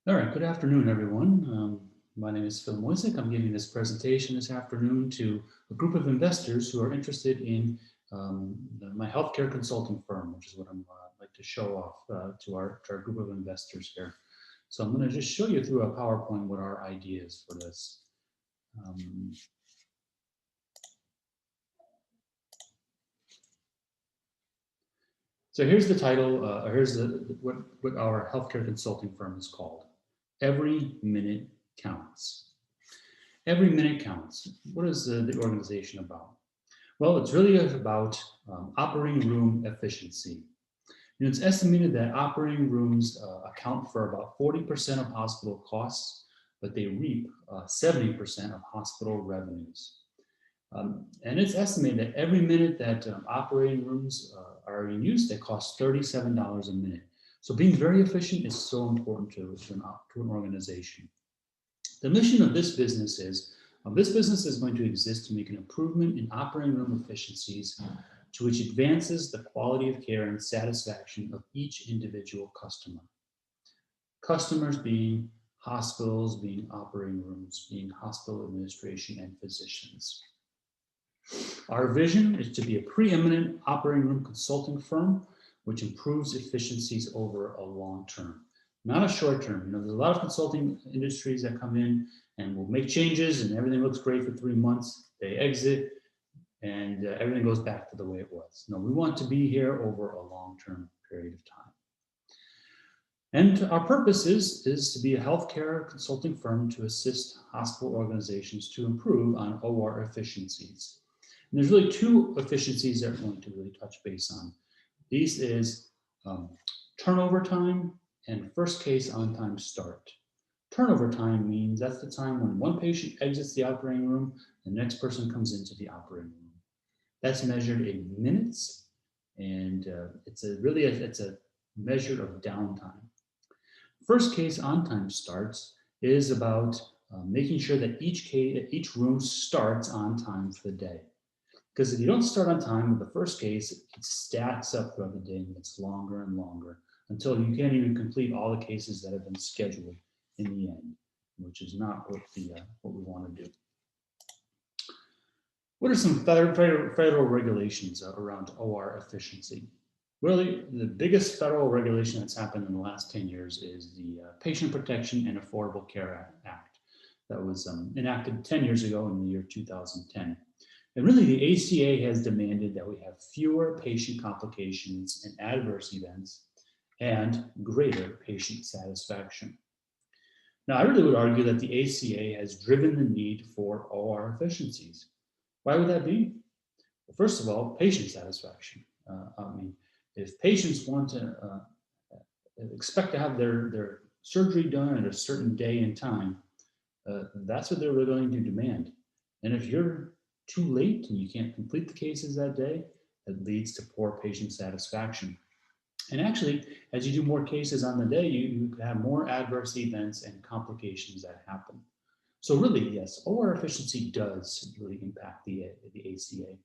All right, good afternoon, everyone. My name is Phil Moisick. I'm giving this presentation this afternoon to a group of investors who are interested in my healthcare consulting firm, which is what I'm like to show off to our group of investors here. So I'm going to just show you through a PowerPoint what our idea is for this. Um, so here's the title, here's what our healthcare consulting firm is called. Every minute counts. Every minute counts. What is the organization about? Well, it's really about operating room efficiency. It's estimated that operating rooms account for about 40% of hospital costs, but they reap 70% of hospital revenues. And it's estimated that every minute that operating rooms are in use, they cost $37 a minute. So being very efficient is so important to an organization. The mission of this business is going to exist to make an improvement in operating room efficiencies to which advances the quality of care and satisfaction of each individual customer. Customers being hospitals, being operating rooms, being hospital administration and physicians. Our vision is to be a preeminent operating room consulting firm which improves efficiencies over a long term, not a short term. There's a lot of consulting industries that come in and will make changes and everything looks great for 3 months. They exit and everything goes back to the way it was. No, we want to be here over a long-term period of time. And our purpose is to be a healthcare consulting firm to assist hospital organizations to improve on OR efficiencies. And there's really two efficiencies that we're going to really touch base on. These is turnover time and first case on time start. Turnover time means that's the time when one patient exits the operating room, the next person comes into the operating room. That's measured in minutes, and it's a measure of downtime. First case on time starts is about making sure that each room starts on time for the day. Because if you don't start on time with the first case, it stacks up throughout the day and gets longer and longer until you can't even complete all the cases that have been scheduled in the end, which is not what we want to do. What are some federal regulations around OR efficiency? Really, the biggest federal regulation that's happened in the last 10 years is the Patient Protection and Affordable Care Act that was enacted 10 years ago in the year 2010. And really, the ACA has demanded that we have fewer patient complications and adverse events and greater patient satisfaction. Now, I really would argue that the ACA has driven the need for OR efficiencies. Why would that be? Well, first of all, patient satisfaction. If patients want to expect to have their surgery done at a certain day and time, that's what they're really going to demand. And if you're too late and you can't complete the cases that day, it leads to poor patient satisfaction. And actually, as you do more cases on the day, you have more adverse events and complications that happen. So really, yes, OR efficiency does really impact the ACA.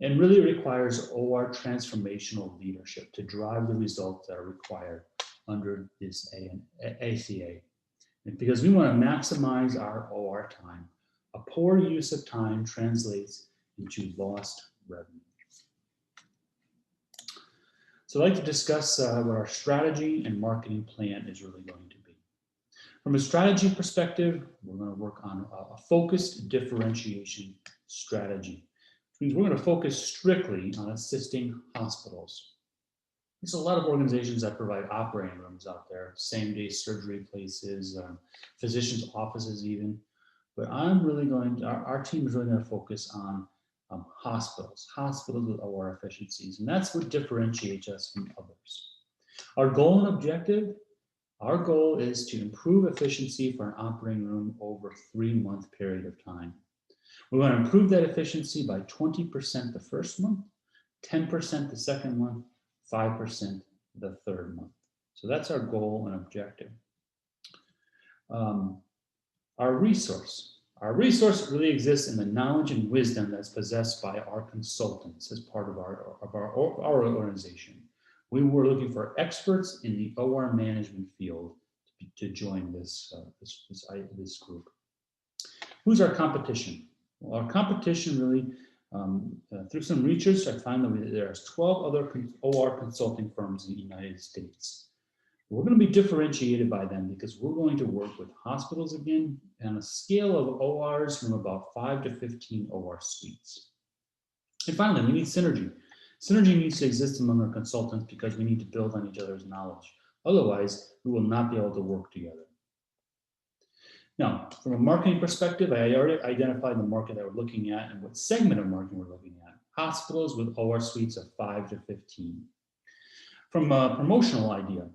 And really requires OR transformational leadership to drive the results that are required under this ACA. And because we want to maximize our OR time, a poor use of time translates into lost revenue. So I'd like to discuss what our strategy and marketing plan is really going to be. From a strategy perspective, we're going to work on a focused differentiation strategy, which means we're going to focus strictly on assisting hospitals. There's a lot of organizations that provide operating rooms out there, same-day surgery places, physicians' offices even. But our team is really going to focus on hospitals with OR efficiencies, and that's what differentiates us from others. Our goal and objective, our goal is to improve efficiency for an operating room over a 3-month period of time. We want to improve that efficiency by 20% the first month, 10% the second month, 5% the third month. So that's our goal and objective. Our resource really exists in the knowledge and wisdom that's possessed by our consultants as part of our organization. We were looking for experts in the OR management field to to join this group. Who's our competition? Well, our competition really, through some research, I found that there's 12 other OR consulting firms in the United States. We're going to be differentiated by them because we're going to work with hospitals again on a scale of ORs from about 5 to 15 OR suites. And finally, we need synergy. Synergy needs to exist among our consultants because we need to build on each other's knowledge. Otherwise, we will not be able to work together. Now, from a marketing perspective, I already identified the market that we're looking at and what segment of marketing we're looking at. Hospitals with OR suites of 5 to 15. From a promotional idea,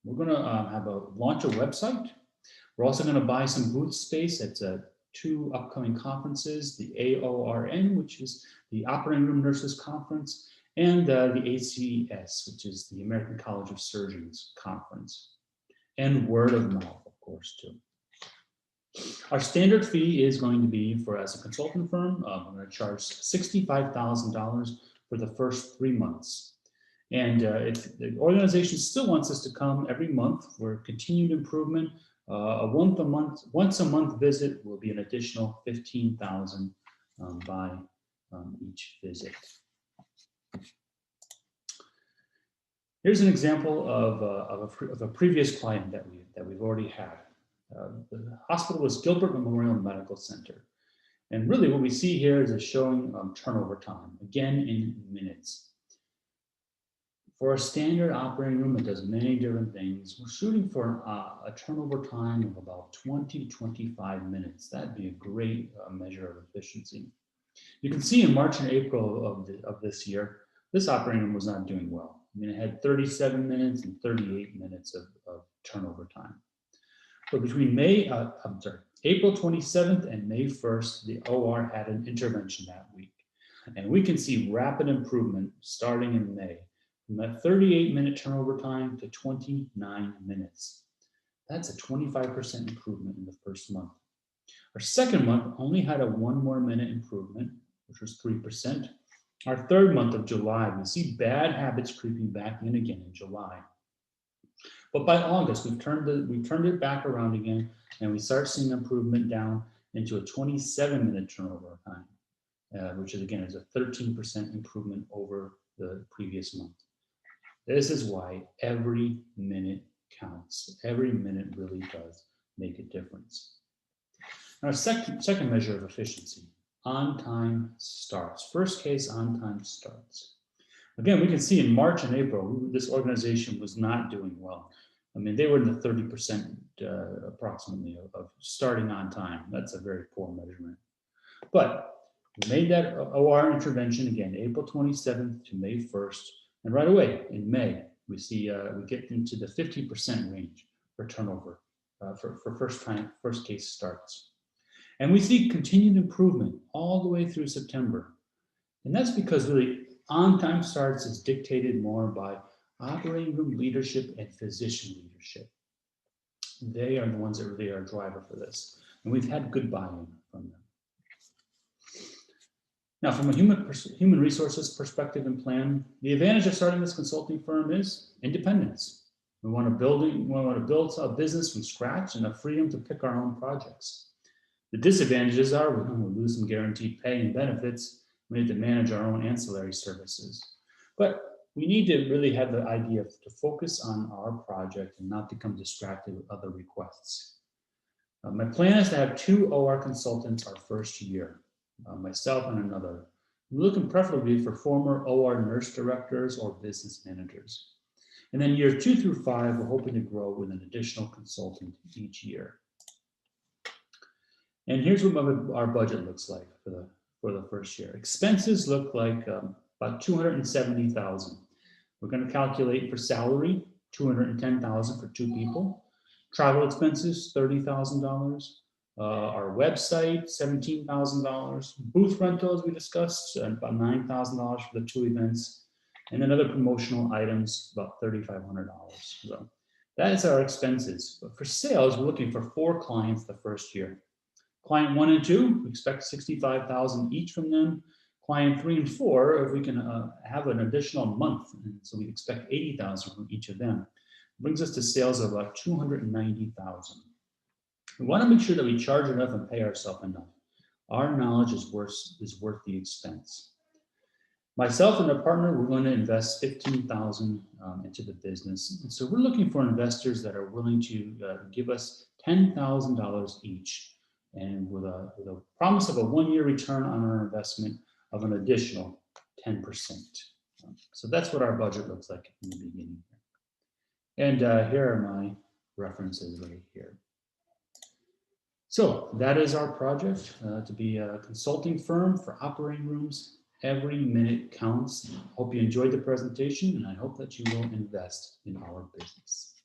we're going to launch a website. We're also going to buy some booth space at 2 upcoming conferences, the AORN, which is the Operating Room Nurses Conference, and the ACS, which is the American College of Surgeons Conference, and word of mouth, of course, too. Our standard fee is going to be for, as a consultant firm, I'm going to charge $65,000 for the first 3 months. And if the organization still wants us to come every month for continued improvement, once a month visit will be an additional $15,000 by each visit. Here's an example of a previous client that we've already had. The hospital was Gilbert Memorial Medical Center. And really what we see here is a showing turnover time, again in minutes. For a standard operating room that does many different things, we're shooting for a turnover time of about 20 to 25 minutes. That'd be a great measure of efficiency. You can see in March and April of this year, this operating room was not doing well. I mean, it had 37 minutes and 38 minutes of turnover time. But between April 27th and May 1st, the OR had an intervention that week. And we can see rapid improvement starting in May, from that 38-minute turnover time to 29 minutes. That's a 25% improvement in the first month. Our second month only had a 1 more minute improvement, which was 3%. Our third month of July, we see bad habits creeping back in again in July. But by August, we've turned it back around again, and we start seeing improvement down into a 27-minute turnover time, which is again is a 13% improvement over the previous month. This is why every minute counts. Every minute really does make a difference. Our second measure of efficiency, on-time starts. First case on-time starts. Again, we can see in March and April, this organization was not doing well. I mean, they were in the 30% approximately of starting on time. That's a very poor measurement. But we made that OR intervention again, April 27th to May 1st. And right away in May, we see we get into the 50% range for turnover for first case starts. And we see continued improvement all the way through September. And that's because really on-time starts is dictated more by operating room leadership and physician leadership. They are the ones that really are a driver for this. And we've had good buy-in from them. Now, from a human resources perspective and plan, the advantage of starting this consulting firm is independence. We want to build a business from scratch and the freedom to pick our own projects. The disadvantages are we're going to lose some guaranteed pay and benefits. We need to manage our own ancillary services. But we need to really have the idea to focus on our project and not become distracted with other requests. My plan is to have 2 OR consultants our first year. Myself and another. We're looking preferably for former OR nurse directors or business managers. And then year 2 through 5, we're hoping to grow with an additional consultant each year. And here's what our budget looks like for the first year. Expenses look like about $270,000. We're going to calculate for salary, $210,000 for 2 people. Travel expenses, $30,000. Our website, $17,000. Booth rental, as we discussed, about $9,000 for the 2 events. And then other promotional items, about $3,500. So that is our expenses. But for sales, we're looking for 4 clients the first year. Client 1 and 2, we expect $65,000 each from them. Client 3 and 4, if we can have an additional month, and so we expect $80,000 from each of them. brings us to sales of about 290,000. We want to make sure that we charge enough and pay ourselves enough. Our knowledge is worth the expense. Myself and a partner, we're going to invest 15,000 into the business. And so we're looking for investors that are willing to give us $10,000 each, and with a promise of a 1-year return on our investment of an additional 10%. So that's what our budget looks like in the beginning. And here are my references right here. So that is our project, to be a consulting firm for operating rooms. Every minute counts. Hope you enjoyed the presentation, and I hope that you will invest in our business.